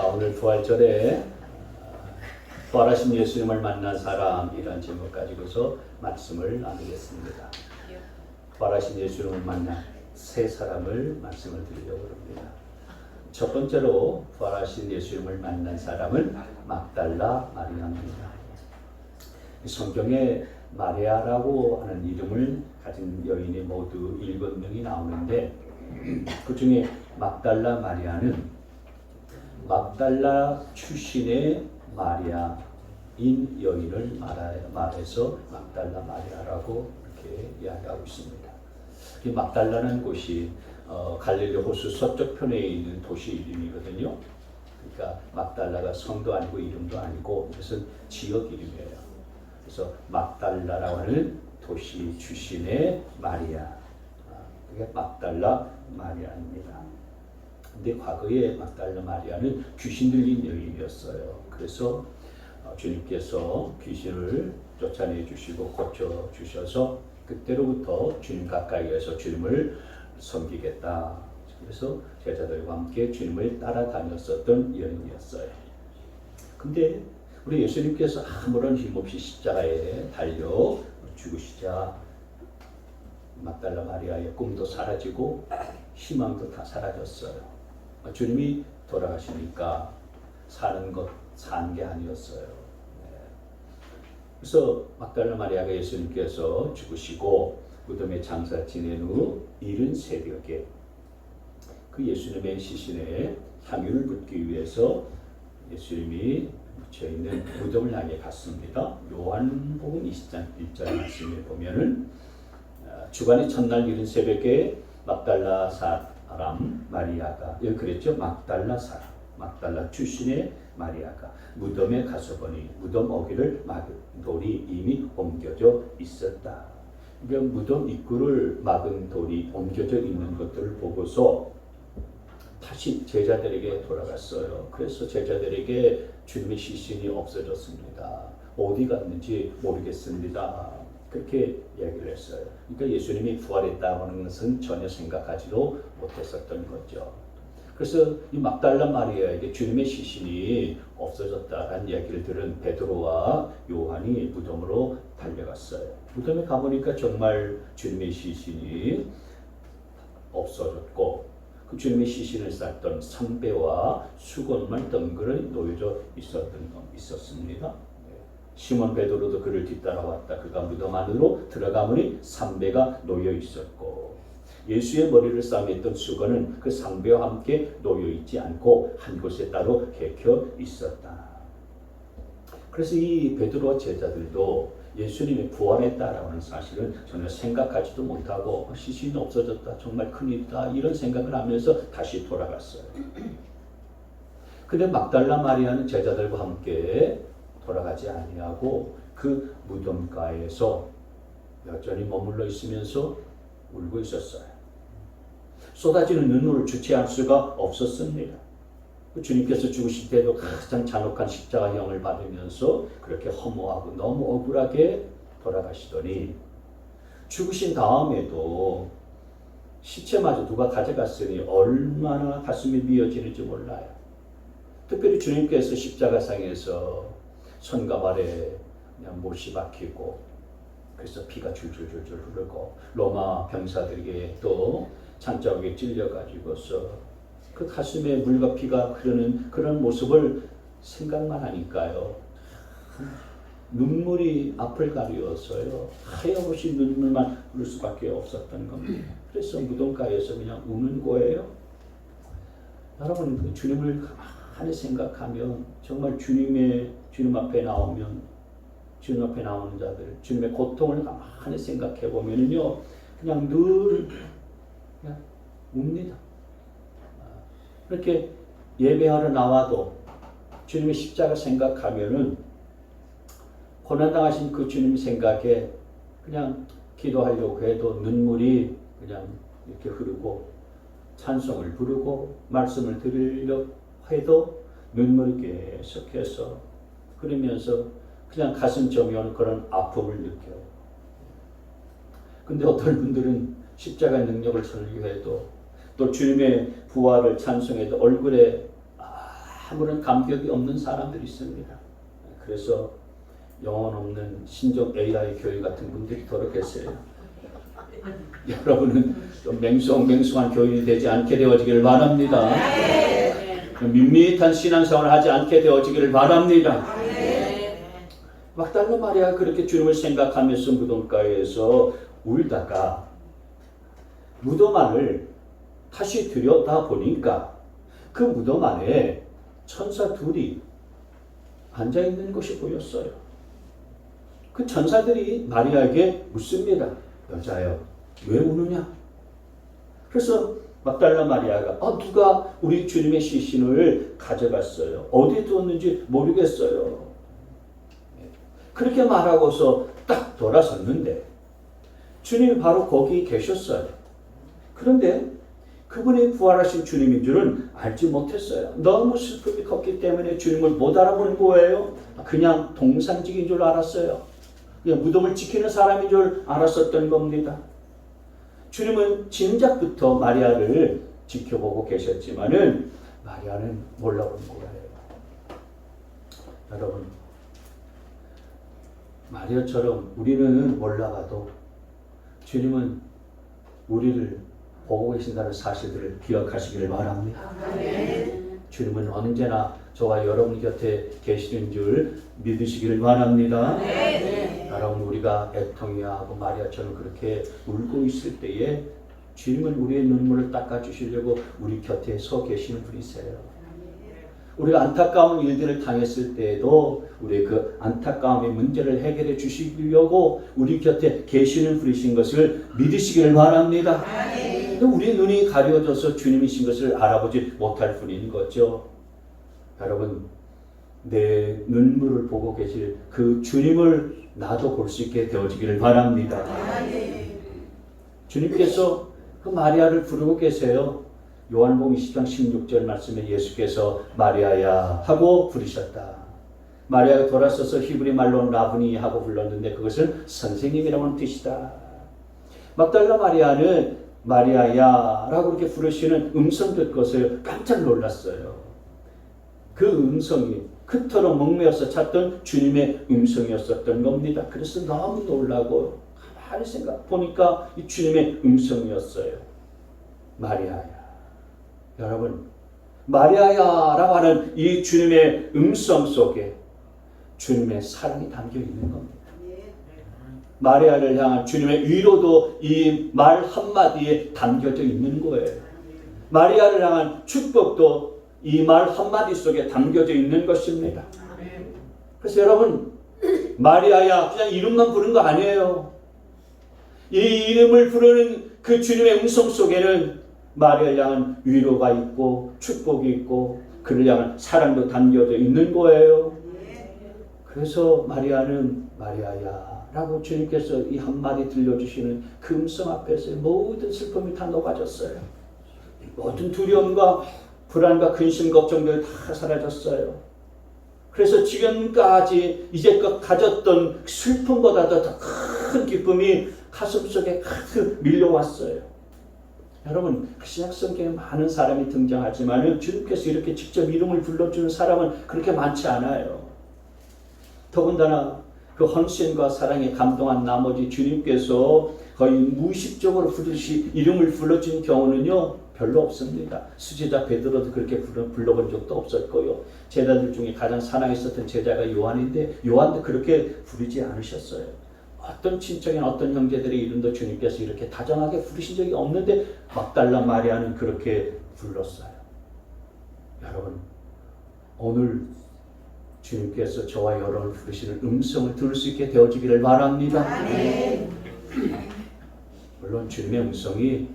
오늘 부활절에 부활하신 예수님을 만난 사람이라는 제목 가지고서 말씀을 나누겠습니다. 부활하신 예수님을 만난 세 사람을 말씀을 드리려고 합니다. 첫 번째로 부활하신 예수님을 만난 사람은 막달라 마리아입니다. 성경에 마리아라고 하는 이름을 가진 여인이 모두 7명이 나오는데 그 중에 막달라 마리아는 막달라 출신의 마리아인 여인을 말해서 막달라 마리아라고 이렇게 이야기하고 있습니다. 이 막달라는 곳이 갈릴리 호수 서쪽 편에 있는 도시 이름이거든요. 그러니까 막달라가 성도 아니고 이름도 아니고 이것은 지역 이름이에요. 그래서 막달라라고 하는 도시 출신의 마리아, 그게 막달라 마리아입니다. 근데 과거에 막달라 마리아는 귀신 들린 여인이었어요. 그래서 주님께서 귀신을 쫓아내 주시고 고쳐 주셔서 그때로부터 주님 가까이에서 주님을 섬기겠다. 그래서 제자들과 함께 주님을 따라다녔었던 여인이었어요. 근데 우리 예수님께서 아무런 힘없이 십자가에 달려 죽으시자 막달라 마리아의 꿈도 사라지고 희망도 다 사라졌어요. 주님이 돌아가시니까 사는 게 아니었어요. 그래서 막달라 마리아가 예수님께서 죽으시고 무덤에 장사 지낸 후 이른 새벽에 그 예수님의 시신에 향유를 붓기 위해서 예수님이 묻혀있는 무덤을 향해 갔습니다. 요한복음 20장 1절 말씀에 보면은 주간의 첫날 이른 새벽에 막달라 사람 마리아가 여기 그랬죠. 막달라 사람, 막달라 출신의 마리아가 무덤에 가서 보니 무덤 어귀를 막은 돌이 이미 옮겨져 있었다. 그러니까 무덤 입구를 막은 돌이 옮겨져 있는 것들을 보고서 다시 제자들에게 돌아갔어요. 그래서 제자들에게 주님의 시신이 없어졌습니다. 어디 갔는지 모르겠습니다. 그렇게 이야기를 했어요. 그러니까 예수님이 부활했다고 하는 것은 전혀 생각하지도 못했었던 거죠. 그래서 이 막달라 마리아에게 주님의 시신이 없어졌다는 이야기를 들은 베드로와 요한이 무덤으로 달려갔어요. 무덤에 가보니까 정말 주님의 시신이 없어졌고 그 주님의 시신을 쌌던 상배와 수건만 덩그러니 놓여져 있었습니다. 시몬 베드로도 그를 뒤따라왔다. 그가 무덤 안으로 들어가보니 상배가 놓여 있었고 예수의 머리를 싸맸던 수건은 그 상배와 함께 놓여 있지 않고 한 곳에 따로 개켜 있었다. 그래서 이 베드로와 제자들도 예수님이 부활했다라고 하는 사실은 전혀 생각하지도 못하고 시신이 없어졌다. 정말 큰일이다. 이런 생각을 하면서 다시 돌아갔어요. 근데 막달라 마리아는 제자들과 함께 돌아가지 아니하고 그 무덤가에서 여전히 머물러 있으면서 울고 있었어요. 쏟아지는 눈물을 주체할 수가 없었습니다. 주님께서 죽으실 때도 가장 잔혹한 십자가형을 받으면서 그렇게 허무하고 너무 억울하게 돌아가시더니 죽으신 다음에도 시체마저 누가 가져갔으니 얼마나 가슴이 미어지는지 몰라요. 특별히 주님께서 십자가상에서 손과 발에 그냥 못이 박히고 그래서 피가 줄줄줄줄 흐르고 로마 병사들에게 또 창자국에 찔려가지고서 그 가슴에 물과 피가 흐르는 그런 모습을 생각만 하니까요. 눈물이 앞을 가리워서요. 하염없이 눈물만 흐를 수밖에 없었던 겁니다. 그래서 무덤가에서 그냥 우는 거예요. 여러분 주님을 가만히 생각하면 정말 주님 앞에 나오면 주님 앞에 나오는 자들 주님의 고통을 가만히 생각해 보면요 그냥 늘 그냥 웁니다. 이렇게 예배하러 나와도 주님의 십자가 생각하면은 고난당하신 그 주님 생각에 그냥 기도하려고 해도 눈물이 그냥 이렇게 흐르고 찬송을 부르고 말씀을 드리려고 해도 눈물이 계속해서 그러면서 그냥 가슴 저미오는 그런 아픔을 느껴요. 근데 어떤 분들은 십자가의 능력을 설교해도 또 주님의 부활을 찬송해도 얼굴에 아무런 감격이 없는 사람들이 있습니다. 그래서 영혼 없는 신종 AI 교회 같은 분들이 더러 계세요. 여러분은 좀 맹숭맹숭한 교인이 되지 않게 되어지기를 바랍니다. 밋밋한 신앙생활을 하지 않게 되어지기를 바랍니다. 막달라 마리아가 그렇게 주님을 생각하면서 무덤가에서 울다가 무덤 안을 다시 들여다 보니까 그 무덤 안에 천사 둘이 앉아있는 것이 보였어요. 그 천사들이 마리아에게 묻습니다. 여자여, 왜 우느냐? 그래서 막달라 마리아가 누가 우리 주님의 시신을 가져갔어요. 어디에 두었는지 모르겠어요. 그렇게 말하고서 딱 돌아섰는데 주님이 바로 거기 계셨어요. 그런데 그분이 부활하신 주님인 줄은 알지 못했어요. 너무 슬픔이 컸기 때문에 주님을 못 알아보는 거예요. 그냥 동상직인 줄 알았어요. 그냥 무덤을 지키는 사람인 줄 알았었던 겁니다. 주님은 진작부터 마리아를 지켜보고 계셨지만은 마리아는 몰라본 거예요. 여러분, 마리아처럼 우리는 몰라봐도 주님은 우리를 보고 계신다는 사실들을 기억하시기를 바랍니다. 주님은 언제나 저와 여러분 곁에 계시는 줄 믿으시기를 바랍니다. 여러분, 우리가 애통해하고 마리아처럼 그렇게 울고 있을 때에 주님은 우리의 눈물을 닦아주시려고 우리 곁에 서 계시는 분이세요. 우리가 안타까운 일들을 당했을 때에도 우리의 그 안타까움의 문제를 해결해 주시려고 우리 곁에 계시는 분이신 것을 믿으시기를 바랍니다. 우리 눈이 가려져서 주님이신 것을 알아보지 못할 뿐인 거죠. 여러분, 내 눈물을 보고 계실 그 주님을 나도 볼 수 있게 되어지기를 바랍니다. 주님께서 그 마리아를 부르고 계세요. 요한복음 20장 16절 말씀에 예수께서 마리아야 하고 부르셨다. 마리아가 돌아서서 히브리 말로 라브니 하고 불렀는데 그것은 선생님이라는 뜻이다. 막달라 마리아는 마리아야 라고 이렇게 부르시는 음성 듣고서 깜짝 놀랐어요. 그 음성이 그토록 목매어서 찾던 주님의 음성이었었던 겁니다. 그래서 너무 놀라고 가만히 생각 보니까 이 주님의 음성이었어요. 마리아야. 여러분, 마리아야라고 하는 이 주님의 음성 속에 주님의 사랑이 담겨 있는 겁니다. 마리아를 향한 주님의 위로도 이 말 한마디에 담겨져 있는 거예요. 마리아를 향한 축복도 이 말 한마디 속에 담겨져 있는 것입니다. 그래서 여러분, 마리아야 그냥 이름만 부른 거 아니에요. 이 이름을 부르는 그 주님의 음성 속에는 마리아를 향한 위로가 있고 축복이 있고 그를 향한 사랑도 담겨져 있는 거예요. 그래서 마리아는 마리아야 라고 주님께서 이 한마디 들려주시는 그 음성 앞에서 모든 슬픔이 다 녹아졌어요. 모든 두려움과 불안과 근심 걱정들 다 사라졌어요. 그래서 지금까지 이제껏 가졌던 슬픔보다도 더 큰 기쁨이 가슴속에 가득 밀려왔어요. 여러분, 신약 성경에 많은 사람이 등장하지만 주님께서 이렇게 직접 이름을 불러주는 사람은 그렇게 많지 않아요. 더군다나 그 헌신과 사랑에 감동한 나머지 주님께서 거의 무의식적으로 이름을 불러준 경우는요 별로 없습니다. 수제자 베드로도 그렇게 불러본 적도 없었고요. 제자들 중에 가장 사랑했었던 제자가 요한인데 요한도 그렇게 부르지 않으셨어요. 어떤 친척이나 어떤 형제들의 이름도 주님께서 이렇게 다정하게 부르신 적이 없는데 막달라 마리아는 그렇게 불렀어요. 여러분, 오늘 주님께서 저와 여러분을 부르시는 음성을 들을 수 있게 되어지기를 바랍니다. 물론 주님의 음성이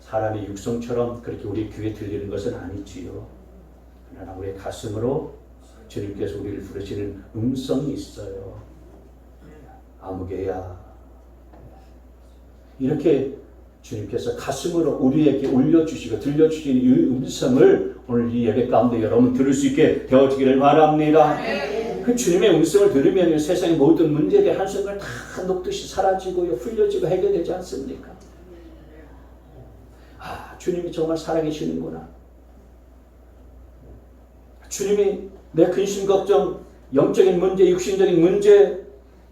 사람의 육성처럼 그렇게 우리 귀에 들리는 것은 아니지요. 그러나 우리의 가슴으로 주님께서 우리를 부르시는 음성이 있어요. 아무개야. 이렇게 주님께서 가슴으로 우리에게 올려주시고 들려주시는 이 음성을 오늘 이 예배 가운데 여러분 들을 수 있게 되어지기를 바랍니다. 그 주님의 음성을 들으면 세상의 모든 문제들 한순간 다 녹듯이 사라지고 풀려지고 해결되지 않습니까? 주님이 정말 살아계시는구나. 주님이 내 근심 걱정, 영적인 문제, 육신적인 문제,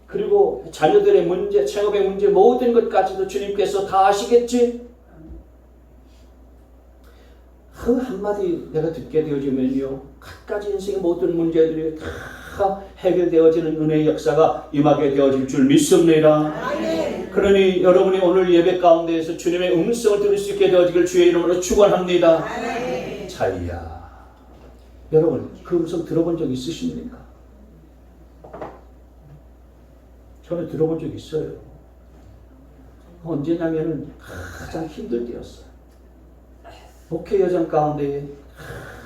그리고 자녀들의 문제, 창업의 문제, 모든 것까지도 주님께서 다 아시겠지? 그 한마디 내가 듣게 되어지면요, 갖가지 인생의 모든 문제들이 다 해결되어지는 은혜의 역사가 임하게 되어질 줄 믿습니다. 그러니 여러분이 오늘 예배 가운데에서 주님의 음성을 들을 수 있게 되어지길 주의 이름으로 축원합니다. 자이야. 여러분, 그 음성 들어본 적 있으십니까? 저는 들어본 적 있어요. 언제냐면은 가장 힘들 때였어요. 목회 여정 가운데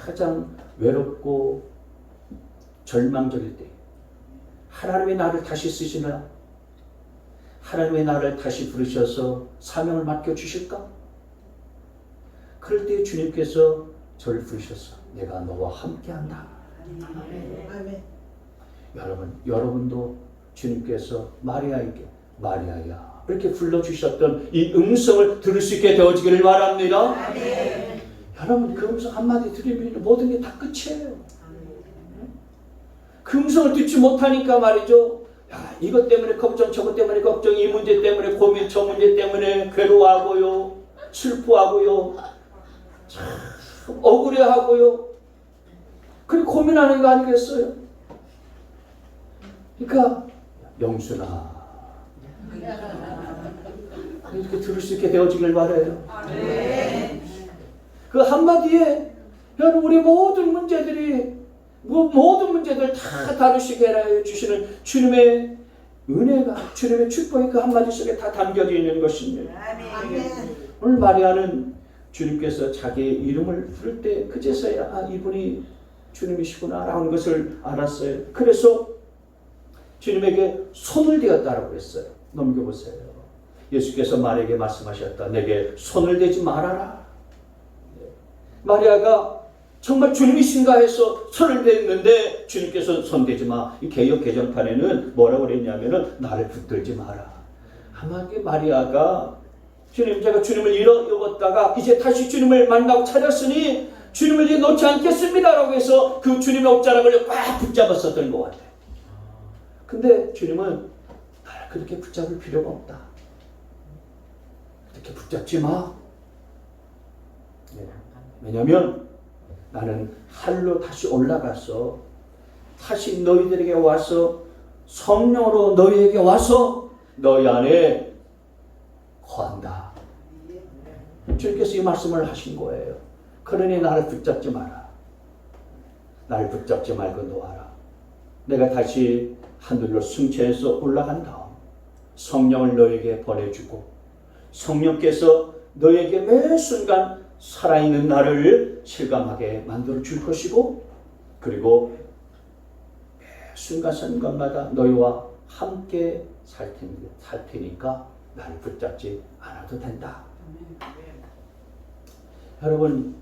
가장 외롭고 절망적일 때, 하나님의 나를 다시 쓰시나? 하나님의 나를 다시 부르셔서 사명을 맡겨주실까? 그럴 때 주님께서 저를 부르셔서 내가 너와 함께한다. 여러분도 주님께서 마리아에게 마리아야 이렇게 불러주셨던 이 음성을 들을 수 있게 되어지기를 바랍니다. 여러분, 그 음성 한마디 들으면 모든 게 다 끝이에요. 그 음성을 듣지 못하니까 말이죠. 야, 이것 때문에 걱정, 저것 때문에 걱정, 이 문제 때문에 고민, 저 문제 때문에 괴로워하고요, 슬퍼하고요, 참 억울해하고요. 그리고 고민하는 거 아니겠어요? 그러니까 영순아, 이렇게 들을 수 있게 되어지길 바라요. 그 한마디에 여러분, 우리 모든 문제들 다 다루시게 해 주시는 주님의 은혜가, 주님의 축복이 그 한마디 속에 다 담겨져 있는 것입니다. 오늘 마리아는 주님께서 자기의 이름을 부를 때 그제서야 이분이 주님이시구나 라는 것을 알았어요. 그래서 주님에게 손을 대었다라고 했어요. 넘겨보세요. 예수께서 마리아에게 말씀하셨다. 내게 손을 대지 말아라. 마리아가 정말 주님이신가 해서 손을 댔는데 주님께서 손대지 마. 이 개역 개정판에는 뭐라고 그랬냐면은 나를 붙들지 마라. 아마 마리아가 제가 주님을 잃었다가 이제 다시 주님을 만나고 찾았으니 주님을 이제 놓지 않겠습니다라고 해서 그 주님의 옷자락을 꽉 붙잡았었던 것 같아요. 근데 주님은 나를 그렇게 붙잡을 필요가 없다. 그렇게 붙잡지 마. 왜냐하면 나는 하늘로 다시 올라가서 다시 너희들에게 와서 성령으로 너희에게 와서 너희 안에 거한다. 주님께서 이 말씀을 하신 거예요. 그러니 나를 붙잡지 마라. 나를 붙잡지 말고 놓아라. 내가 다시 하늘로 승천해서 올라간 다음 성령을 너에게 보내주고 성령께서 너에게 매 순간 살아있는 나를 실감하게 만들어 줄 것이고 그리고 매 순간순간마다 너희와 함께 살 테니까 나를 붙잡지 않아도 된다. 여러분,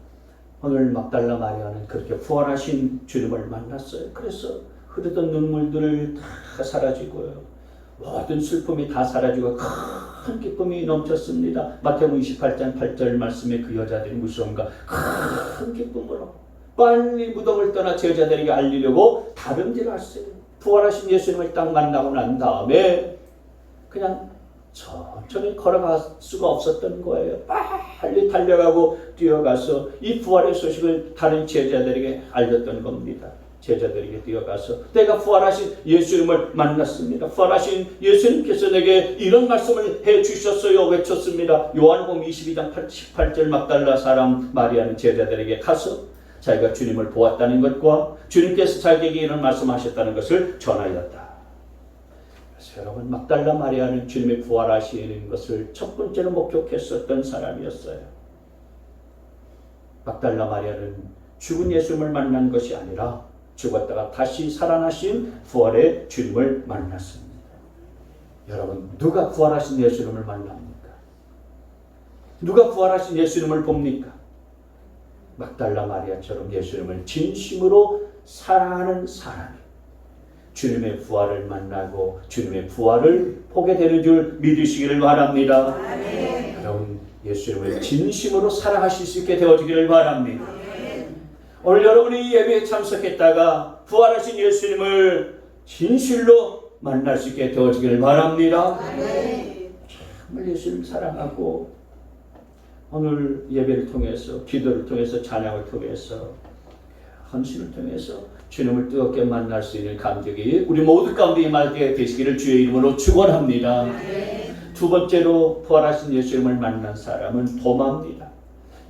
오늘 막달라 마리아는 그렇게 부활하신 주님을 만났어요. 그래서 흐르던 눈물들을 다 사라지고요. 모든 슬픔이 다 사라지고 큰 기쁨이 넘쳤습니다. 마태복음 28장 8절 말씀에 그 여자들이 무서운가 큰 기쁨으로 빨리 무덤을 떠나 제자들에게 알리려고 다름질했어요. 부활하신 예수님을 딱 만나고 난 다음에 그냥 천천히 걸어갈 수가 없었던 거예요. 빨리 달려가고 뛰어가서 이 부활의 소식을 다른 제자들에게 알렸던 겁니다. 제자들에게 뛰어가서 내가 부활하신 예수님을 만났습니다. 부활하신 예수님께서 내게 이런 말씀을 해주셨어요. 외쳤습니다. 요한복음 22장 18절 막달라 사람 마리아는 제자들에게 가서 자기가 주님을 보았다는 것과 주님께서 자기에게 이런 말씀하셨다는 것을 전하였다. 그래서 여러분, 막달라 마리아는 주님의 부활하시는 것을 첫 번째로 목격했었던 사람이었어요. 막달라 마리아는 죽은 예수님을 만난 것이 아니라 죽었다가 다시 살아나신 부활의 주님을 만났습니다. 여러분, 누가 부활하신 예수님을 만납니까? 누가 부활하신 예수님을 봅니까? 막달라 마리아처럼 예수님을 진심으로 사랑하는 사람이 주님의 부활을 만나고 주님의 부활을 보게 되는 줄 믿으시기를 바랍니다. 아멘. 여러분, 예수님을 진심으로 사랑하실 수 있게 되어지기를 바랍니다. 오늘 여러분이 예배에 참석했다가 부활하신 예수님을 진실로 만날 수 있게 되어지기를 바랍니다. 정말 예수님 사랑하고 오늘 예배를 통해서, 기도를 통해서, 찬양을 통해서, 헌신을 통해서 주님을 뜨겁게 만날 수 있는 감격이 우리 모두 가운데 임하게 되시기를 주의 이름으로 축원합니다. 두 번째로 부활하신 예수님을 만난 사람은 도마입니다.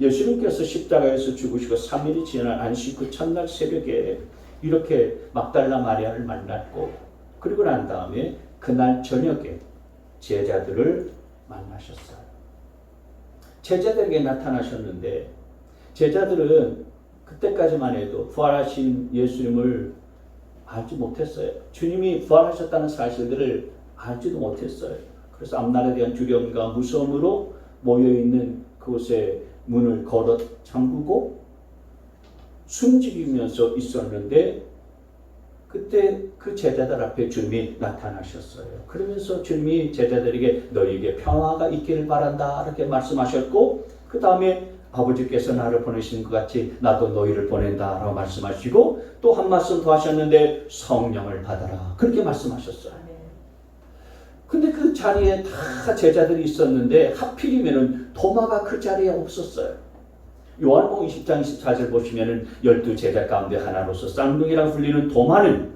예수님께서 십자가에서 죽으시고 3일이 지난 안식 그 첫날 새벽에 이렇게 막달라 마리아를 만났고, 그리고 난 다음에 그날 저녁에 제자들을 만나셨어요. 제자들에게 나타나셨는데 제자들은 그때까지만 해도 부활하신 예수님을 알지 못했어요. 주님이 부활하셨다는 사실들을 알지도 못했어요. 그래서 앞날에 대한 두려움과 무서움으로 모여있는 그곳에 문을 걸어 잠그고 숨지면서 있었는데, 그때 그 제자들 앞에 주님이 나타나셨어요. 그러면서 주님이 제자들에게 너희에게 평화가 있기를 바란다 이렇게 말씀하셨고, 그 다음에 아버지께서 나를 보내신 것 같이 나도 너희를 보낸다 라고 말씀하시고, 또 한 말씀 더 하셨는데 성령을 받아라 그렇게 말씀하셨어요. 근데 그 자리에 다 제자들이 있었는데 하필이면은 도마가 그 자리에 없었어요. 요한복음 20장 24절 보시면은 12제자 가운데 하나로서 쌍둥이라 불리는 도마는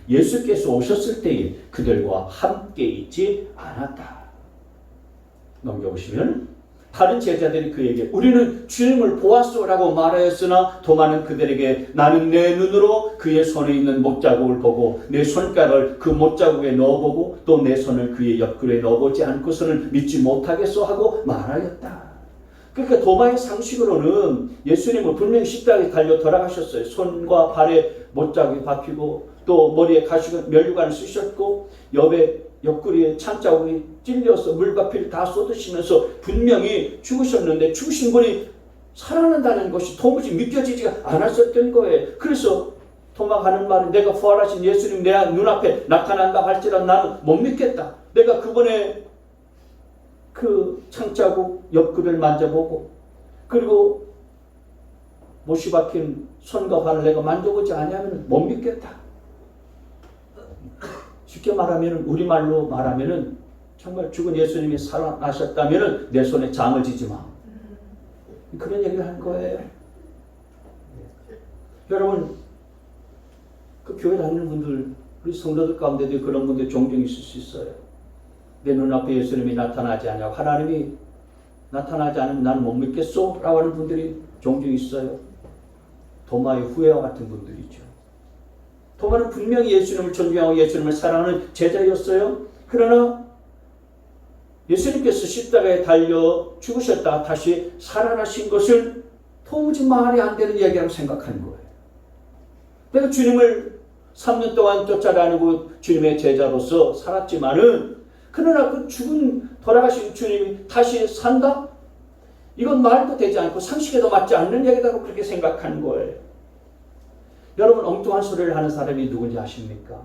예수께서 오셨을 때에 그들과 함께 있지 않았다. 넘겨보시면 다른 제자들이 그에게 우리는 주님을 보았소라고 말하였으나 도마는 그들에게 나는 내 눈으로 그의 손에 있는 못자국을 보고 내 손가락을 그 못자국에 넣어보고 또 내 손을 그의 옆구리에 넣어보지 않고서는 믿지 못하겠소 하고 말하였다. 그러니까 도마의 상식으로는 예수님은 분명히 십자가에 달려 돌아가셨어요. 손과 발에 못자국이 박히고 또 머리에 면류관을 쓰셨고 옆구리에 찬자국이 찔려서 물과 피를 다 쏟으시면서 분명히 죽으셨는데 죽으신 분이 살아난다는 것이 도무지 믿겨지지가 않았었던 거예요. 그래서 도마가 하는 말은 내가 부활하신 예수님 내 눈앞에 나타난다 할지라도 나는 못 믿겠다. 내가 그분의 그 창자국 옆구리를 만져보고 그리고 못이 박힌 손과 발을 내가 만져보지 않으면 못 믿겠다. 쉽게 말하면 우리말로 말하면 정말 죽은 예수님이 살아나셨다면 내 손에 장을 지지 마. 그런 얘기를 한 거예요. 여러분 그 교회 다니는 분들 우리 성도들 가운데도 그런 분들 종종 있을 수 있어요. 내 눈앞에 예수님이 나타나지 않냐고 하나님이 나타나지 않으면 나는 못 믿겠소? 라고 하는 분들이 종종 있어요. 도마의 후회와 같은 분들이죠. 도마는 분명히 예수님을 존경하고 예수님을 사랑하는 제자였어요. 그러나 예수님께서 십자가에 달려 죽으셨다가 다시 살아나신 것을 도무지 말이 안 되는 얘기라고 생각하는 거예요. 내가 주님을 3년 동안 쫓아다니고 주님의 제자로서 살았지만은 그러나 그 돌아가신 주님이 다시 산다? 이건 말도 되지 않고 상식에도 맞지 않는 얘기다고 그렇게 생각하는 거예요. 여러분 엉뚱한 소리를 하는 사람이 누군지 아십니까?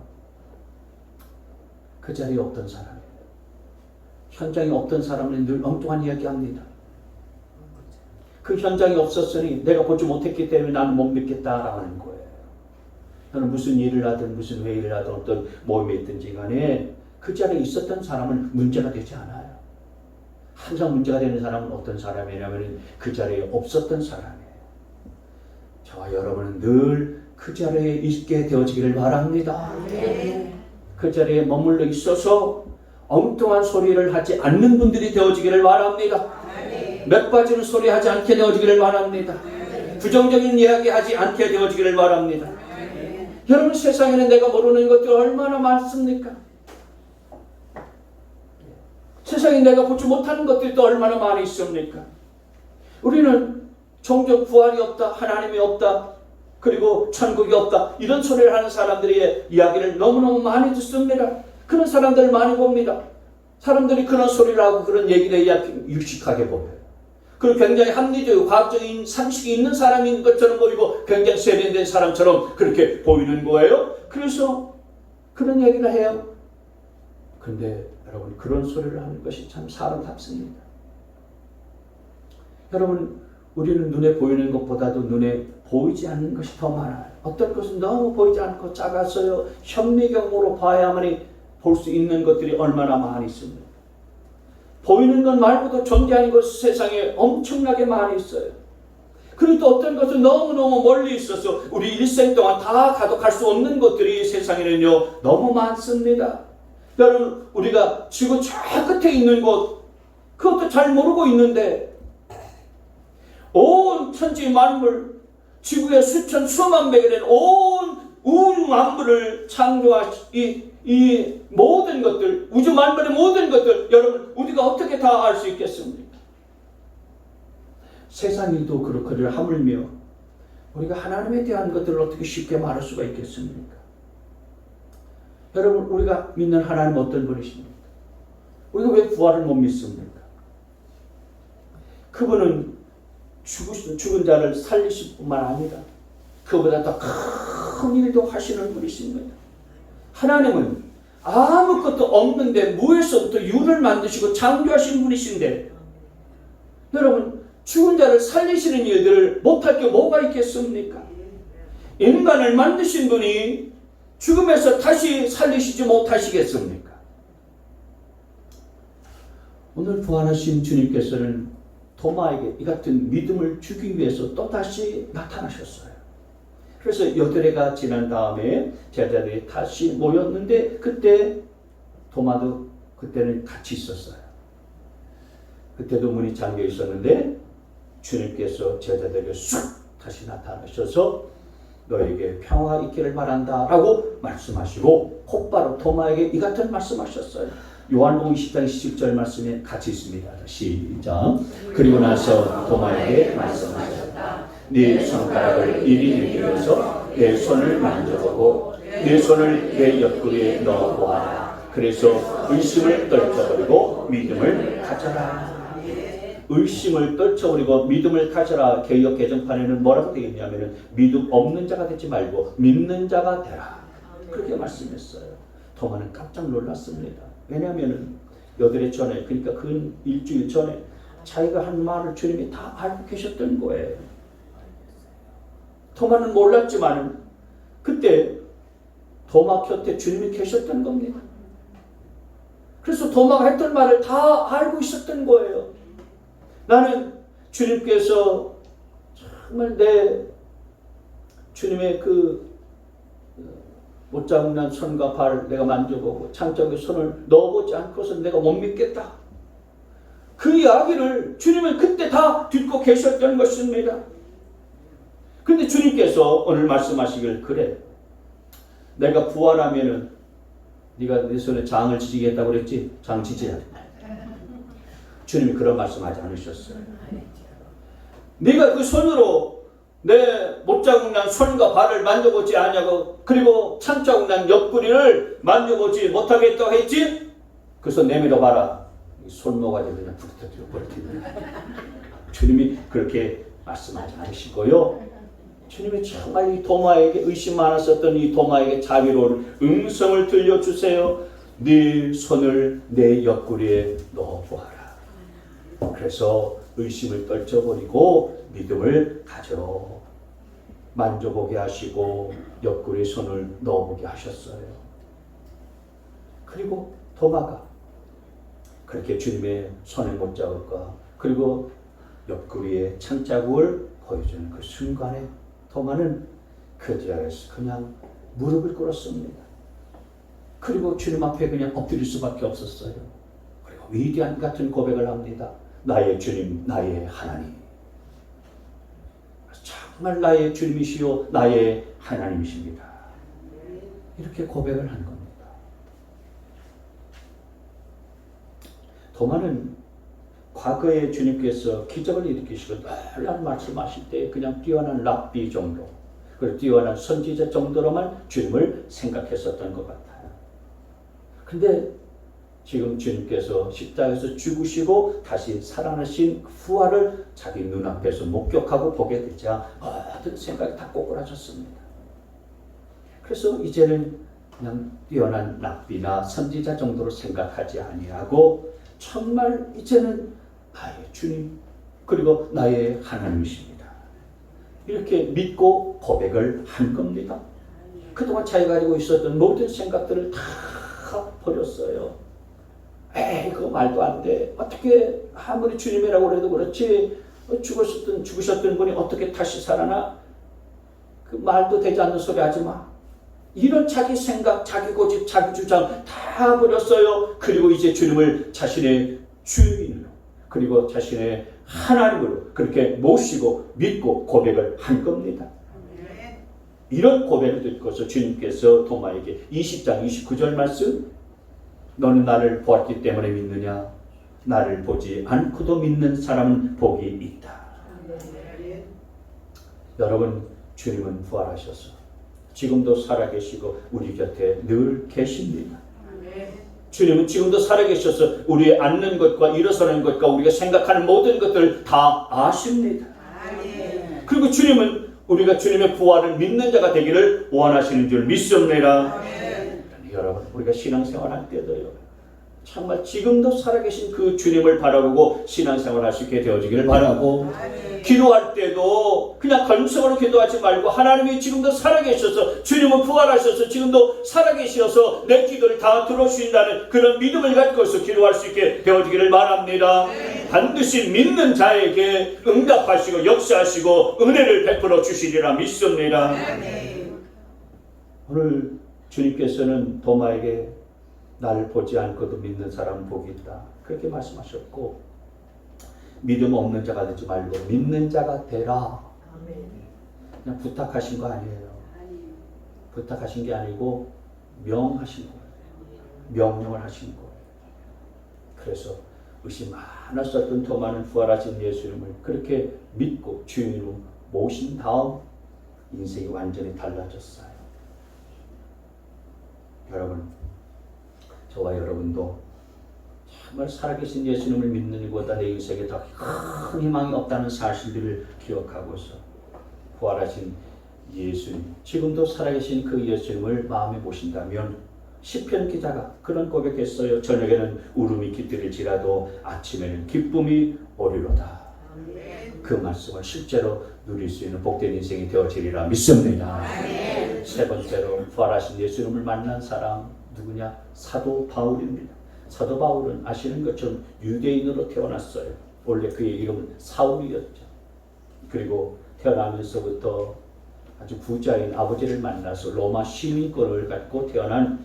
그 자리에 없던 사람이에요. 현장에 없던 사람은 늘 엉뚱한 이야기합니다. 그 현장이 없었으니 내가 보지 못했기 때문에 나는 못 믿겠다라고 하는 거예요. 저는 무슨 일을 하든 무슨 회의를 하든 어떤 모임에 있든지 간에 그 자리에 있었던 사람은 문제가 되지 않아요. 항상 문제가 되는 사람은 어떤 사람이냐면 그 자리에 없었던 사람이에요. 저와 여러분은 늘 그 자리에 있게 되어지기를 바랍니다. 그 자리에 머물러 있어서 엉뚱한 소리를 하지 않는 분들이 되어지기를 바랍니다. 몇 빠지는 소리 하지 않게 되어지기를 바랍니다. 부정적인 이야기 하지 않게 되어지기를 바랍니다. 여러분 세상에는 내가 모르는 것들이 얼마나 많습니까? 세상에 내가 보지 못하는 것들이 또 얼마나 많이 있습니까? 우리는 종종 부활이 없다, 하나님이 없다, 그리고 천국이 없다 이런 소리를 하는 사람들의 이야기를 너무너무 많이 듣습니다. 그런 사람들을 많이 봅니다. 사람들이 그런 소리를 하고 그런 얘기를 유식하게 보여요. 그리고 굉장히 합리적이고 과학적인 상식이 있는 사람인 것처럼 보이고 굉장히 세련된 사람처럼 그렇게 보이는 거예요. 그래서 그런 얘기를 해요. 근데 여러분 그런 소리를 하는 것이 참 사람답습니다. 여러분 우리는 눈에 보이는 것보다도 눈에 보이지 않는 것이 더 많아요. 어떤 것은 너무 보이지 않고 작아서요. 현미경으로 봐야만이 볼 수 있는 것들이 얼마나 많이 있습니다. 보이는 것 말고도 존재하는 것 세상에 엄청나게 많이 있어요. 그리고 또 어떤 것은 너무너무 멀리 있어서 우리 일생 동안 다 가도 갈 수 없는 것들이 세상에는요 너무 많습니다. 여러분, 우리가 지구 저 끝에 있는 곳, 그것도 잘 모르고 있는데 온 천지 만물, 지구의 수천 수만 배가 된 온 우주 만물을 창조하신 이 모든 것들, 우주 만물의 모든 것들, 여러분 우리가 어떻게 다 알 수 있겠습니까? 세상 일도 그렇거를 하물며 우리가 하나님에 대한 것들을 어떻게 쉽게 말할 수가 있겠습니까? 여러분, 우리가 믿는 하나님 어떤 분이십니까? 우리가 왜 부활을 못 믿습니까? 그분은 죽은 자를 살리실 뿐만 아니라 그보다 더 큰 일도 하시는 분이십니다. 하나님은 아무것도 없는데 무에서부터 유를 만드시고 창조하신 분이신데, 여러분, 죽은 자를 살리시는 일들을 못할 게 뭐가 있겠습니까? 인간을 만드신 분이 죽음에서 다시 살리시지 못하시겠습니까? 오늘 부활하신 주님께서는 도마에게 이 같은 믿음을 주기 위해서 또다시 나타나셨어요. 그래서 여드레가 지난 다음에 제자들이 다시 모였는데 그때 도마도 그때는 같이 있었어요. 그때도 문이 잠겨 있었는데 주님께서 제자들에게 쑥 다시 나타나셔서 너에게 평화가 있기를 바란다 라고 말씀하시고 곧바로 도마에게 이 같은 말씀하셨어요. 요한복음 10장 20절 말씀에 같이 있습니다. 시작. 그리고 나서 도마에게 말씀하셨다. 네 손가락을 이리 내밀어서 내 손을 만져보고 내 손을 내 옆구리에 넣어보아라. 그래서 의심을 떨쳐버리고 믿음을 가져라. 의심을 떨쳐버리고 믿음을 가져라. 개역 개정판에는 뭐라고 되어 있냐면 믿음 없는 자가 되지 말고 믿는 자가 되라. 그렇게 말씀했어요. 도마는 깜짝 놀랐습니다. 왜냐하면 여드레 전에, 그러니까 그 일주일 전에 자기가 한 말을 주님이 다 알고 계셨던 거예요. 도마는 몰랐지만 그때 도마 곁에 주님이 계셨던 겁니다. 그래서 도마가 했던 말을 다 알고 있었던 거예요. 나는 주님께서 정말 내 주님의 그 못자국난 손과 발을 내가 만져보고 창자국에 손을 넣어보지 않고서 내가 못 믿겠다. 그 이야기를 주님은 그때 다 듣고 계셨던 것입니다. 그런데 주님께서 오늘 말씀하시길, 그래, 내가 부활하면은 네가 내 손에 장을 지지겠다고 그랬지? 장 지지야. 주님이 그런 말씀하지 않으셨어요. 네가 그 손으로 내 못자국난 손과 발을 만져보지 않냐고, 그리고 창자국난 옆구리를 만져보지 못하겠다고 했지? 그 손 내밀어 봐라. 손모가지 그냥 부러뜨려 버리기는. 주님이 그렇게 말씀하지 않으시고요. 주님이 정말 이 도마에게 의심 많았었던 이 도마에게 자비로운 음성을 들려주세요. 네 손을 내 옆구리에 넣어보아라. 그래서 의심을 떨쳐버리고 믿음을 가져 만져보게 하시고 옆구리에 손을 넣어보게 하셨어요. 그리고 도마가 그렇게 주님의 손의 못자국과 그리고 옆구리에 창자국을 보여주는 그 순간에 도마는 그 자리에서 그냥 무릎을 꿇었습니다. 그리고 주님 앞에 그냥 엎드릴 수밖에 없었어요. 그리고 위대한 같은 고백을 합니다. 나의 주님, 나의 하나님. 정말 나의 주님이시요 나의 하나님이십니다. 이렇게 고백을 한 겁니다. 도마는 과거에 주님께서 기적을 일으키시고 놀라운 말씀하실 때 그냥 뛰어난 랍비 정도, 그리고 뛰어난 선지자 정도로만 주님을 생각했었던 것 같아요. 근데 지금 주님께서 십자가에서 죽으시고 다시 살아나신 후화를 자기 눈앞에서 목격하고 보게 되자 모든 생각이 다 꼬꾸라졌습니다. 그래서 이제는 그냥 뛰어난 랍비나 선지자 정도로 생각하지 아니하고 정말 이제는 나의 주님, 그리고 나의 하나님이십니다. 이렇게 믿고 고백을 한 겁니다. 그동안 자기가 가지고 있었던 모든 생각들을 다 버렸어요. 에이, 그거 말도 안 돼. 어떻게 아무리 주님이라고 해도 그렇지 죽으셨던 분이 어떻게 다시 살아나? 그 말도 되지 않는 소리 하지 마. 이런 자기 생각, 자기 고집, 자기 주장 다 버렸어요. 그리고 이제 주님을 자신의 주인으로 그리고 자신의 하나님으로 그렇게 모시고 믿고 고백을 한 겁니다. 이런 고백을 듣고서 주님께서 도마에게 20장 29절 말씀, 너는 나를 보았기 때문에 믿느냐? 나를 보지 않고도 믿는 사람은 복이 있다. 여러분, 주님은 부활하셔서 지금도 살아계시고 우리 곁에 늘 계십니다. 주님은 지금도 살아계셔서 우리의 앉는 것과 일어서는 것과 우리가 생각하는 모든 것들을 다 아십니다. 그리고 주님은 우리가 주님의 부활을 믿는 자가 되기를 원하시는 줄 믿습니다. 여러분, 우리가 신앙생활할 때도요, 정말 지금도 살아계신 그 주님을 바라보고 신앙생활 할 수 있게 되어지기를 바라고, 기도할 때도 그냥 건성으로 기도하지 말고 하나님이 지금도 살아계셔서 주님은 부활하셔서 지금도 살아계셔서 내 기도를 다 들어주신다는 그런 믿음을 갖고서 기도할 수 있게 되어지기를 바랍니다. 반드시 믿는 자에게 응답하시고 역사하시고 은혜를 베풀어 주시리라 믿습니다. 오늘 주님께서는 도마에게 나를 보지 않고도 믿는 사람은 복이 있다, 그렇게 말씀하셨고, 믿음 없는 자가 되지 말고 믿는 자가 되라. 그냥 부탁하신 거 아니에요. 부탁하신 게 아니고 명하신 거예요. 명령을 하신 거예요. 그래서 의심 많았었던 도마는 부활하신 예수님을 그렇게 믿고 주인으로 모신 다음 인생이 완전히 달라졌어요. 여러분, 저와 여러분도 정말 살아계신 예수님을 믿는 것보다 내 인생에 더 큰 희망이 없다는 사실들을 기억하고서 부활하신 예수님, 지금도 살아계신 그 예수님을 마음에 모신다면, 시편 기자가 그런 고백했어요. 저녁에는 울음이 깃들일지라도 아침에는 기쁨이 오리로다. 그 말씀을 실제로 누릴 수 있는 복된 인생이 되어지리라 믿습니다. 세 번째로 부활하신 예수님을 만난 사람 누구냐? 사도 바울입니다. 사도 바울은 아시는 것처럼 유대인으로 태어났어요. 원래 그의 이름은 사울이었죠. 그리고 태어나면서부터 아주 부자인 아버지를 만나서 로마 시민권을 갖고 태어난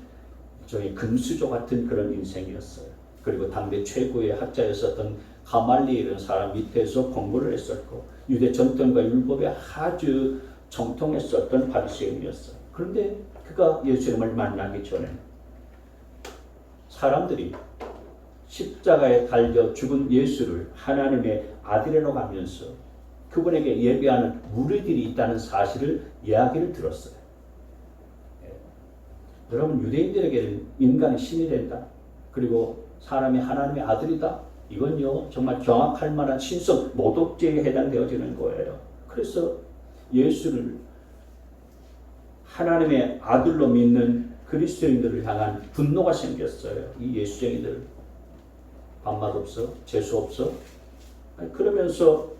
일종의 금수저 같은 그런 인생이었어요. 그리고 당대 최고의 학자였었던 가말리엘이라는 사람 밑에서 공부를 했었고, 유대 전통과 율법에 아주 정통했었던 바리새인이었어요. 그런데 그가 예수님을 만나기 전에 사람들이 십자가에 달려 죽은 예수를 하나님의 아들이라고 하면서 그분에게 예배하는 무리들이 있다는 사실을 이야기를 들었어요. 여러분, 유대인들에게는 인간이 신이 된다, 그리고 사람이 하나님의 아들이다, 이건요 정말 경악할 만한 신성 모독죄에 해당되어지는 거예요. 그래서 예수를 하나님의 아들로 믿는 그리스도인들을 향한 분노가 생겼어요. 이 예수쟁이들 밥맛 없어? 재수 없어? 그러면서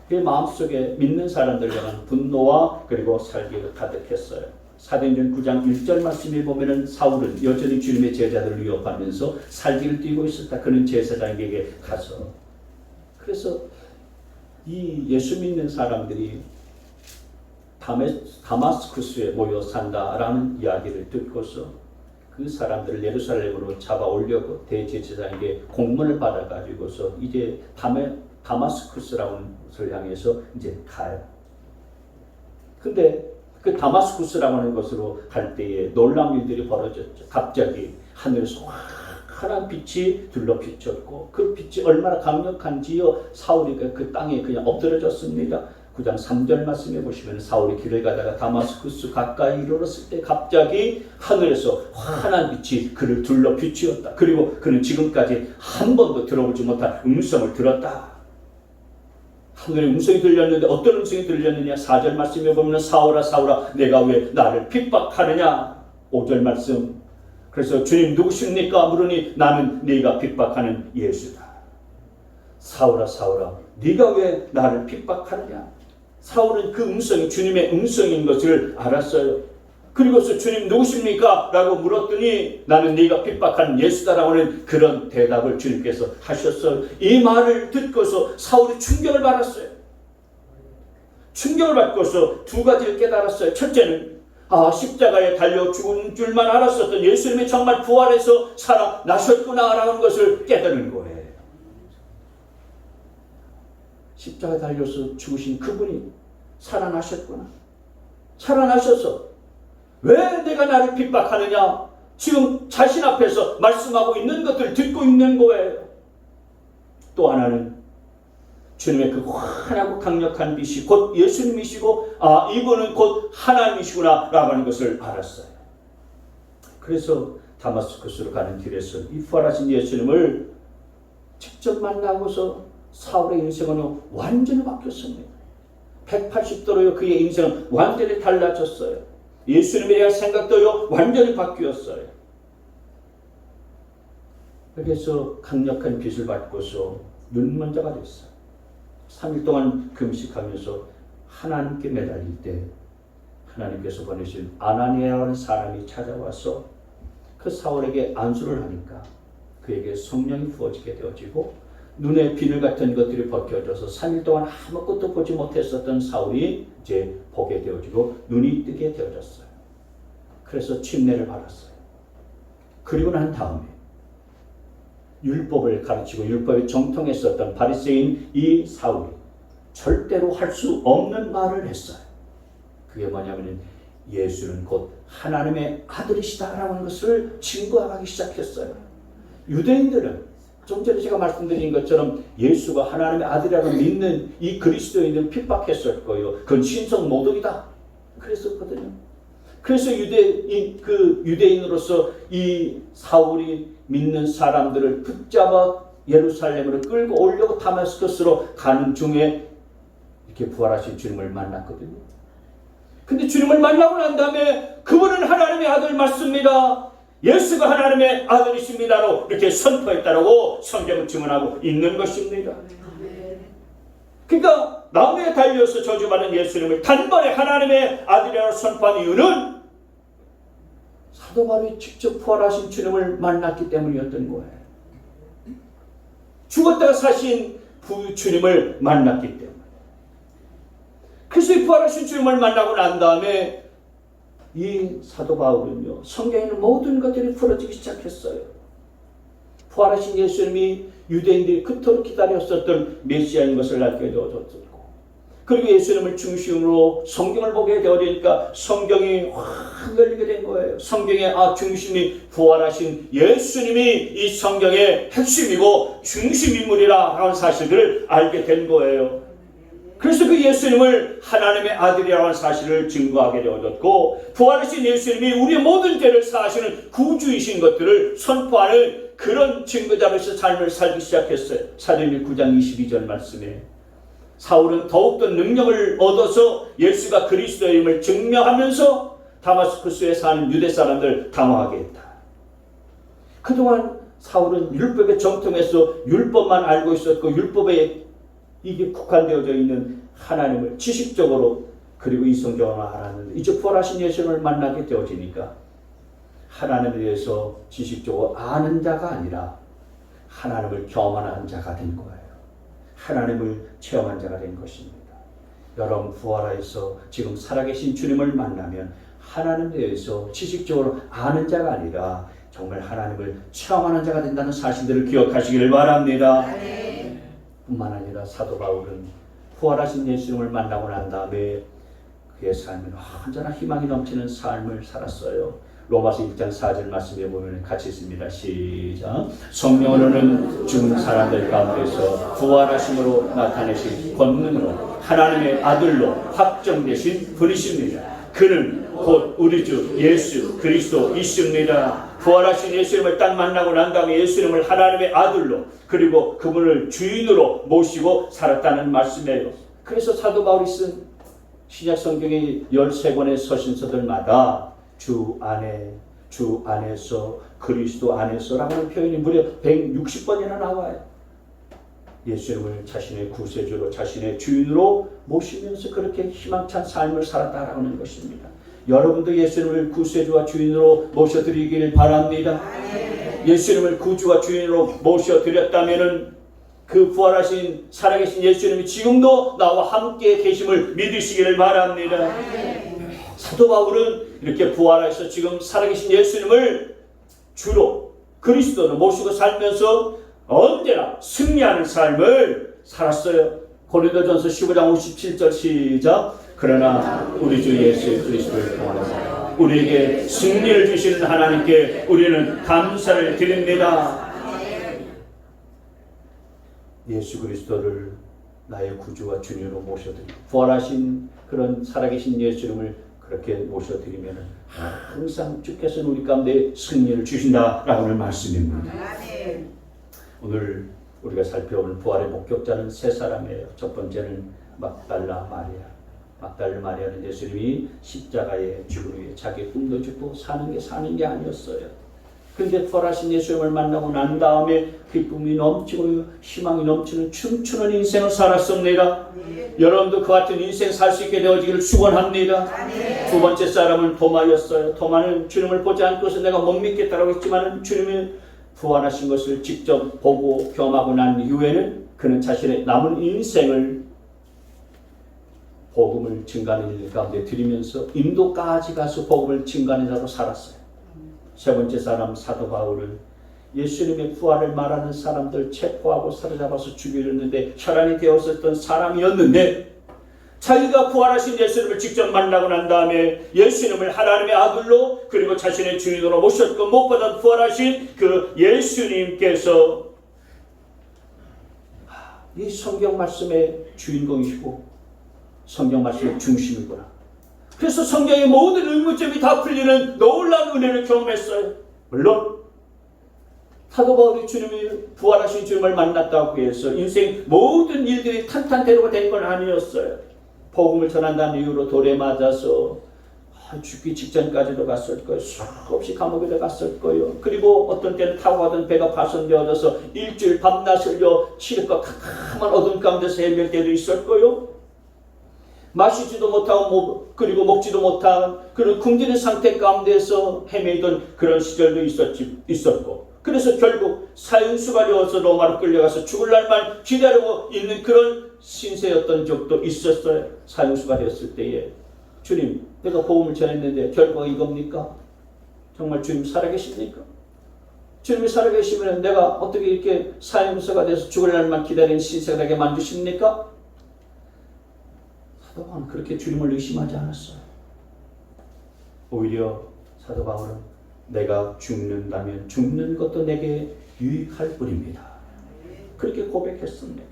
그 마음속에 믿는 사람들을 향한 분노와 그리고 살기가 가득했어요. 사도행전 9장 1절 말씀에 보면은 사울은 여전히 주님의 제자들을 위협하면서 살기를 띄고 있었다. 그는 제사장에게 가서, 그래서 이 예수 믿는 사람들이 다마스쿠스에 모여 산다라는 이야기를 듣고서 그 사람들을 예루살렘으로 잡아 올려고 대제사장에게 공문을 받아가지고서 이제 다마스쿠스라는 곳을 향해서 이제 가요. 근데 그 다마스쿠스라고 하는 곳으로 갈 때에 놀라운 일들이 벌어졌죠. 갑자기 하늘에서 환한 빛이 둘러 비쳤고, 그 빛이 얼마나 강력한지요, 사울이 그 땅에 그냥 엎드려졌습니다. 9장 3절 말씀해 보시면 사울이 길을 가다가 다마스쿠스 가까이 이르렀을 때 갑자기 하늘에서 환한 빛이 그를 둘러 비추었다. 그리고 그는 지금까지 한 번도 들어보지 못한 음성을 들었다. 하늘의 음성이 들렸는데 어떤 음성이 들렸느냐? 4절 말씀에 보면 사울아 사울아 내가 왜 나를 핍박하느냐? 5절 말씀, 그래서 주님 누구십니까? 물으니 나는 네가 핍박하는 예수다. 사울아 사울아 네가 왜 나를 핍박하느냐? 사울은 그 음성이 주님의 음성인 것을 알았어요. 그리고서 주님 누구십니까? 라고 물었더니 나는 네가 핍박한 예수다라고 하는 그런 대답을 주님께서 하셨어요. 이 말을 듣고서 사울이 충격을 받았어요. 충격을 받고서 두 가지를 깨달았어요. 첫째는 십자가에 달려 죽은 줄만 알았었던 예수님이 정말 부활해서 살아나셨구나라는 것을 깨달은 거예요. 십자가에 달려서 죽으신 그분이 살아나셨구나. 살아나셔서 왜 내가 나를 핍박하느냐? 지금 자신 앞에서 말씀하고 있는 것들을 듣고 있는 거예요. 또 하나는 주님의 그 환하고 강력한 빛이 곧 예수님이시고 이분은 곧 하나님이시구나 라고 하는 것을 알았어요. 그래서 다마스커스로 가는 길에서 이 부활하신 예수님을 직접 만나고서 사울의 인생은 완전히 바뀌었습니다. 180도로요 그의 인생은 완전히 달라졌어요. 예수님에 대한 생각도요 완전히 바뀌었어요. 그래서 강력한 빛을 받고서 눈먼자가 됐어요. 3일 동안 금식하면서 하나님께 매달릴 때 하나님께서 보내신 아나니아라는 사람이 찾아와서 그 사울에게 안수를 하니까 그에게 성령이 부어지게 되어지고 눈에 비늘 같은 것들이 벗겨져서 3일 동안 아무것도 보지 못했었던 사울이 이제 보게 되어지고 눈이 뜨게 되어졌어요. 그래서 침례를 받았어요. 그리고 난 다음에 율법을 가르치고 율법에 정통했었던 바리새인 이 사울이 절대로 할 수 없는 말을 했어요. 그게 뭐냐면 예수는 곧 하나님의 아들이시다라고 하는 것을 증거하기 시작했어요. 유대인들은 좀 전에 제가 말씀드린 것처럼 예수가 하나님의 아들이라고 믿는 이 그리스도인을 핍박했을 거예요. 그건 신성 모독이다. 그랬었거든요. 그래서 유대인으로서 이 사울이 믿는 사람들을 붙잡아 예루살렘으로 끌고 오려고 다마스커스로 가는 중에 이렇게 부활하신 주님을 만났거든요. 근데 주님을 만나고 난 다음에 그분은 하나님의 아들 맞습니다. 예수가 하나님의 아들이십니다로 이렇게 선포했다라고 성경은 증언하고 있는 것입니다. 그러니까 나무에 달려서 저주받은 예수님을 단번에 하나님의 아들이라고 선포한 이유는 사도 바울이 직접 부활하신 주님을 만났기 때문이었던 거예요. 죽었다가 사신 주님을 만났기 때문에. 그래서 이 부활하신 주님을 만나고 난 다음에 이 사도 바울은요 성경에 있는 모든 것들이 풀어지기 시작했어요. 부활하신 예수님이 유대인들이 그토록 기다렸었던 메시아인 것을 알게 되어졌고, 그리고 예수님을 중심으로 성경을 보게 되어지니까 성경이 확 열리게 된 거예요. 성경의 중심이 부활하신 예수님이 이 성경의 핵심이고 중심인물이라 하는 사실들을 알게 된 거예요. 그래서 그 예수님을 하나님의 아들이라고 하는 사실을 증거하게 되어졌고, 부활하신 예수님이 우리의 모든 죄를 사하시는 구주이신 것들을 선포하는 그런 증거자로서 삶을 살기 시작했어요. 사도행전 9장 22절 말씀에 사울은 더욱더 능력을 얻어서 예수가 그리스도임을 증명하면서 다마스쿠스에 사는 유대 사람들 당황하게 했다. 그동안 사울은 율법에 정통해서 율법만 알고 있었고 율법에 이게 국한되어져 있는 하나님을 지식적으로 그리고 이성적으로 알았는데 이제 부활하신 예수님을 만나게 되어지니까 하나님에 대해서 지식적으로 아는 자가 아니라 하나님을 경험하는 자가 된 거예요. 하나님을 체험한 자가 된 것입니다. 여러분 부활해서 지금 살아계신 주님을 만나면 하나님에 대해서 지식적으로 아는 자가 아니라 정말 하나님을 체험하는 자가 된다는 사실들을 기억하시기를 바랍니다. 뿐만 아니라 사도 바울은 부활하신 예수님을 만나고 난 다음에 그의 삶은 언제나 희망이 넘치는 삶을 살았어요. 로마서 1장 4절 말씀에 보면 같이 있습니다. 시작. 성령으로는 죽은 사람들 가운데서 부활하심으로 나타내신 권능으로 하나님의 아들로 확정되신 분이십니다. 그는 곧 우리 주 예수 그리스도이십니다. 부활하신 예수님을 딱 만나고 난 다음에 예수님을 하나님의 아들로 그리고 그분을 주인으로 모시고 살았다는 말씀이에요. 그래서 사도 바울이 쓴 신약 성경의 13권의 서신서들마다 주 안에, 주 안에서, 그리스도 안에서라는 표현이 무려 160번이나 나와요. 예수님을 자신의 구세주로 자신의 주인으로 모시면서 그렇게 희망찬 삶을 살았다라는 것입니다. 여러분도 예수님을 구세주와 주인으로 모셔드리길 바랍니다. 예수님을 구주와 주인으로 모셔드렸다면 그 부활하신 살아계신 예수님이 지금도 나와 함께 계심을 믿으시기를 바랍니다. 사도 바울은 이렇게 부활해서 지금 살아계신 예수님을 주로 그리스도로 모시고 살면서 언제나 승리하는 삶을 살았어요. 고린도전서 15장 57절 시작. 그러나 우리 주 예수 그리스도를 통하여 우리에게 승리를 주시는 하나님께 우리는 감사를 드립니다. 예수 그리스도를 나의 구주와 주님으로 모셔드리고 부활하신 그런 살아계신 예수님을 그렇게 모셔드리면 항상 주께서는 우리 가운데 승리를 주신다라는 말씀입니다. 오늘 우리가 살펴볼 부활의 목격자는 세 사람이에요. 첫 번째는 막달라 마리아. 막달라 마리아는 예수님이 십자가에 죽은 후에 자기 꿈도 죽고 사는 게 아니었어요. 그런데 부활하신 예수님을 만나고 난 다음에 기쁨이 넘치고 희망이 넘치는 춤추는 인생을 살았습니다. 여러분도 그 같은 인생 살 수 있게 되어지기를 축원합니다. 두 번째 사람은 도마였어요. 도마는 주님을 보지 않고서 내가 못 믿겠다고 했지만 주님이 부활하신 것을 직접 보고 경험하고 난 이후에는 그는 자신의 남은 인생을 복음을 증가하는 일 가운데 드리면서 인도까지 가서 복음을 증가하는 자로 살았어요. 세 번째 사람 사도 바울은 예수님의 부활을 말하는 사람들 체포하고 사로잡아서 죽이려는데 혈안이 되었었던 사람이었는데 자기가 부활하신 예수님을 직접 만나고 난 다음에 예수님을 하나님의 아들로 그리고 자신의 주인으로 모셨고 무엇보다 부활하신 그 예수님께서 이 성경 말씀의 주인공이시고 성경 말씀의 중심이구나. 그래서 성경의 모든 의문점이 다 풀리는 놀라운 은혜를 경험했어요. 물론 사도 바울이 주님이 부활하신 주님을 만났다고 해서 인생 모든 일들이 탄탄대로가 된 건 아니었어요. 복음을 전한다는 이유로 돌에 맞아서 죽기 직전까지도 갔을 거예요. 수없이 감옥에 갔을 거예요. 그리고 어떤 때는 타고 가던 배가 파손되어져서 일주일 밤낮을 칠흑과 캄캄한 어둠 가운데서 헤맬 때도 있을 거예요. 마시지도 못하고 그리고 먹지도 못한 그런 굶주린 상태 가운데서 헤매던 그런 시절도 있었고 그래서 결국 사형수가 되어서 로마로 끌려가서 죽을 날만 기다리고 있는 그런 신세였던 적도 있었어요. 사형수가 되었을 때에 주님 내가 복음을 전했는데 결과가 이겁니까? 정말 주님 살아계십니까? 주님이 살아계시면 내가 어떻게 이렇게 사형수가 돼서 죽을 날만 기다리는 신세가 되게 만드십니까? 사도 바울은 그렇게 주님을 의심하지 않았어요. 오히려 사도 바울은 내가 죽는다면 죽는 것도 내게 유익할 뿐입니다. 그렇게 고백했습니다.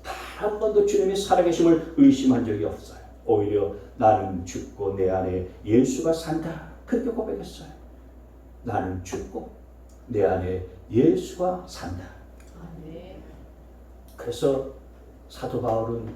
단 한 번도 주님이 살아계심을 의심한 적이 없어요. 오히려 나는 죽고 내 안에 예수가 산다. 그렇게 고백했어요. 나는 죽고 내 안에 예수가 산다. 그래서 사도 바울은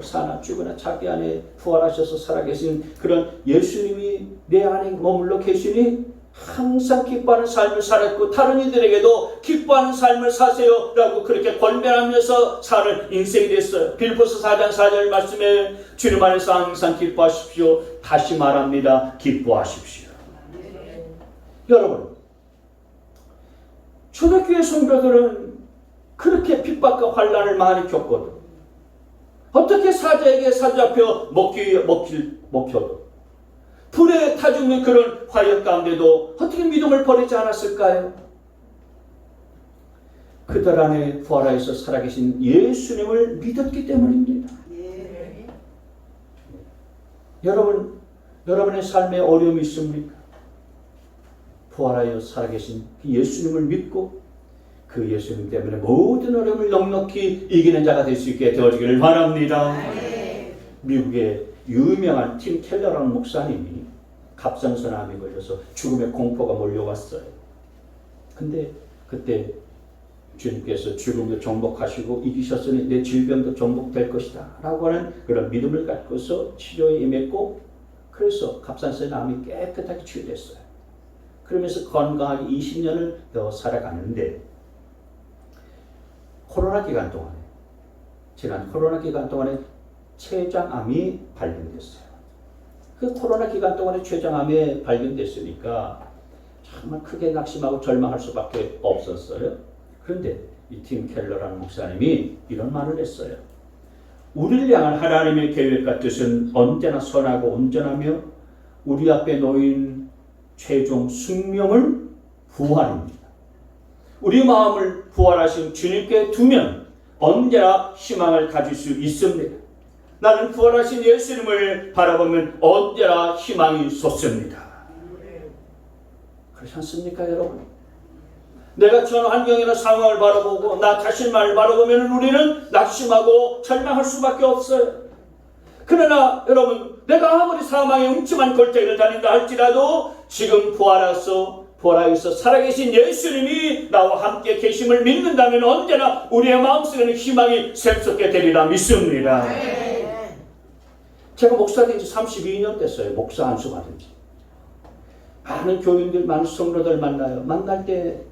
사나 죽으나 자기 안에 부활하셔서 살아계신 그런 예수님이 내 안에 머물러 계시니 항상 기뻐하는 삶을 살았고 다른 이들에게도 기뻐하는 삶을 사세요 라고 그렇게 권면하면서 사는 인생이 됐어요. 빌립보서 4장 4절 말씀에 주님 안에서 항상 기뻐하십시오. 다시 말합니다. 기뻐하십시오. 여러분 초대교회 성도들은 그렇게 핍박과 환난을 많이 겪거든. 어떻게 사자에게 사로잡혀 먹혀도 불에 타 죽는 그런 화역 가운데도 어떻게 믿음을 버리지 않았을까요? 그들 안에 부활하여서 살아계신 예수님을 믿었기 때문입니다. 여러분의 삶에 어려움이 있습니까? 부활하여 살아계신 예수님을 믿고 그 예수님 때문에 모든 어려움을 넉넉히 이기는 자가 될 수 있게 되어지기를 바랍니다. 미국의 유명한 팀 켈러라는 목사님이 갑상선암에 걸려서 죽음의 공포가 몰려왔어요. 근데 그때 주님께서 죽음도 정복하시고 이기셨으니 내 질병도 정복될 것이다 라고 하는 그런 믿음을 갖고서 치료에 임했고 그래서 갑상선암이 깨끗하게 치유됐어요. 그러면서 건강하게 20년을 더 살아가는데 코로나 기간 동안에, 지난 코로나 기간 동안에 췌장암이 발견됐어요. 그 코로나 기간 동안에 췌장암이 발견됐으니까 정말 크게 낙심하고 절망할 수밖에 없었어요. 그런데 이 팀 켈러라는 목사님이 이런 말을 했어요. 우리를 향한 하나님의 계획과 뜻은 언제나 선하고 온전하며 우리 앞에 놓인 최종 숙명을 부활입니다. 우리 마음을 부활하신 주님께 두면 언제나 희망을 가질 수 있습니다. 나는 부활하신 예수님을 바라보면 언제나 희망이 솟습니다. 그렇지 않습니까, 여러분? 내가 전 환경이나 상황을 바라보고 나 자신만을 바라보면 우리는 낙심하고 절망할 수밖에 없어요. 그러나 여러분, 내가 아무리 사망의 음침한 골짜기를 다닌다 할지라도 지금 부활해서 살아계신 예수님이 나와 함께 계심을 믿는다면 언제나 우리의 마음속에는 희망이 샘솟게 되리라 믿습니다. 제가 목사된 지 32년 됐어요. 목사 안수 받은 지. 많은 교인들, 많은 성도들 만나요. 만날 때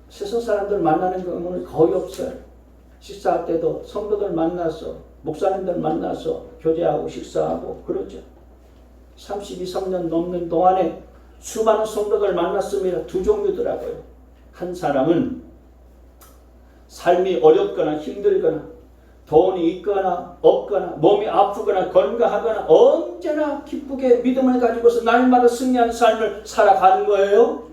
세상 사람들 만나는 경우는 거의 없어요. 식사할 때도 성도들 만나서, 목사님들 만나서 교제하고 식사하고 그러죠. 3년 넘는 동안에 수많은 성도들 만났습니다. 두 종류더라고요. 한 사람은 삶이 어렵거나 힘들거나 돈이 있거나 없거나 몸이 아프거나 건강하거나 언제나 기쁘게 믿음을 가지고서 날마다 승리하는 삶을 살아가는 거예요.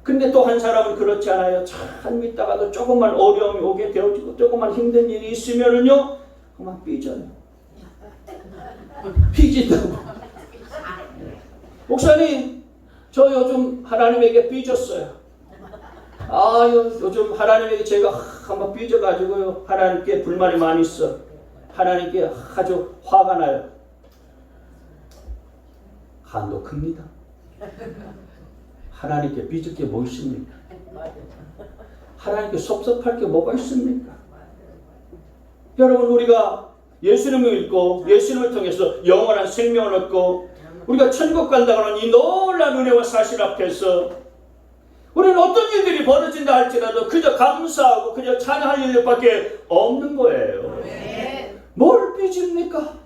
근데 또 한 사람은 그렇지 않아요. 참 믿다가도 조금만 어려움이 오게 되어지고 조금만 힘든 일이 있으면은요 그만 삐져요. 삐진다고. 목사님, 저 요즘 하나님에게 삐졌어요. 요즘 하나님에게 제가 한번 삐져가지고요 하나님께 불만이 많이 있어. 하나님께 아주 화가 나요. 간도 큽니다. 하나님께 삐질 게 뭐 있습니까? 하나님께 섭섭할 게 뭐가 있습니까? 여러분, 우리가 예수님을 믿고 예수님을 통해서 영원한 생명을 얻고 우리가 천국 간다고 하는 이 놀라운 은혜와 사실 앞에서 우리는 어떤 일들이 벌어진다 할지라도 그저 감사하고 그저 찬양할 일밖에 없는 거예요. 뭘 삐집니까?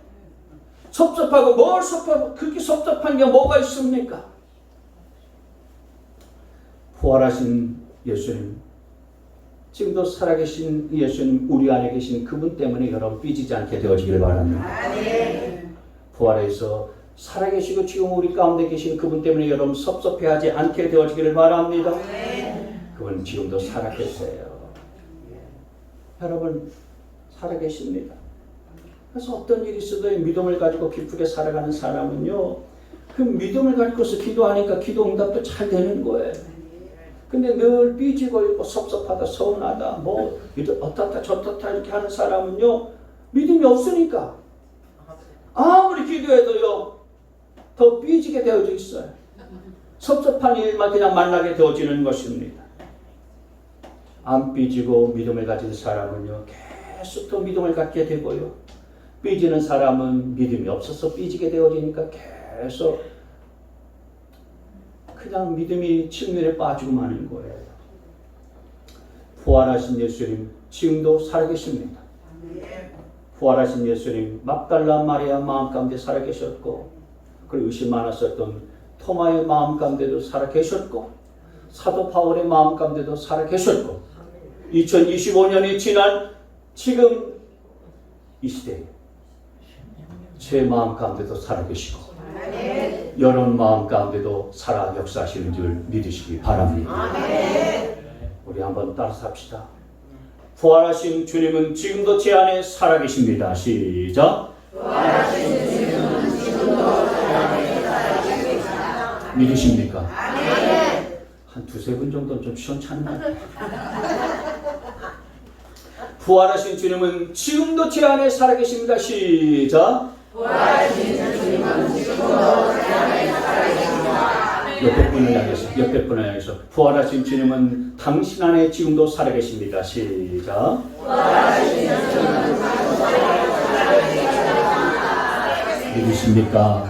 섭섭하고 뭘 섭섭하고 그렇게 섭섭한 게 뭐가 있습니까? 부활하신 예수님, 지금도 살아계신 예수님, 우리 안에 계신 그분 때문에 여러분 삐지지 않게 되어지길 바랍니다. 부활해서 살아계시고 지금 우리 가운데 계신 그분 때문에 여러분 섭섭해하지 않게 되어지기를 바랍니다. 그분 지금도 살아계세요. 여러분 살아계십니다. 그래서 어떤 일이 있어도 믿음을 가지고 기쁘게 살아가는 사람은요, 그 믿음을 가지고서 기도하니까 기도 응답도 잘 되는 거예요. 근데 늘 삐지고 있고 섭섭하다, 서운하다, 뭐 어떻다 저렇다 이렇게 하는 사람은요 믿음이 없으니까 아무리 기도해도요 더 삐지게 되어져 있어요. 섭섭한 일만 그냥 만나게 되어지는 것입니다. 안 삐지고 믿음을 가진 사람은요 계속 더 믿음을 갖게 되고요, 삐지는 사람은 믿음이 없어서 삐지게 되어지니까 계속 그냥 믿음이 측면에 빠지고 마는 거예요. 부활하신 예수님 지금도 살아계십니다. 부활하신 예수님 막달라 마리아 마음 가운데 살아계셨고, 그리고 의심 많았었던 토마의 마음 가운데도 살아계셨고, 사도 바울의 마음 가운데도 살아계셨고, 2025년이 지난 지금 이 시대에 제 마음 가운데도 살아계시고 여러분 마음 가운데도 살아 역사하시는 줄 믿으시기 바랍니다. 우리 한번 따라서 합시다. 부활하신 주님은 지금도 제 안에 살아계십니다. 시작. 부활하신 주님은 지금도 제 안에 살아계십니다. 믿으십니까? 한 두세 분 정도는 좀 시원찮나요? 부활하신 주님은 지금도 제 안에 살아계십니다. 시작. 부활하신 주님은 지금도 제 안에 살아계십니다. 옆에 분을 향해서 부활하신 주님은 당신 안에 지금도 살아계십니다. 시작. 부활하신 주님은 지금도 제 안에 살아계십니다. 믿으십니까?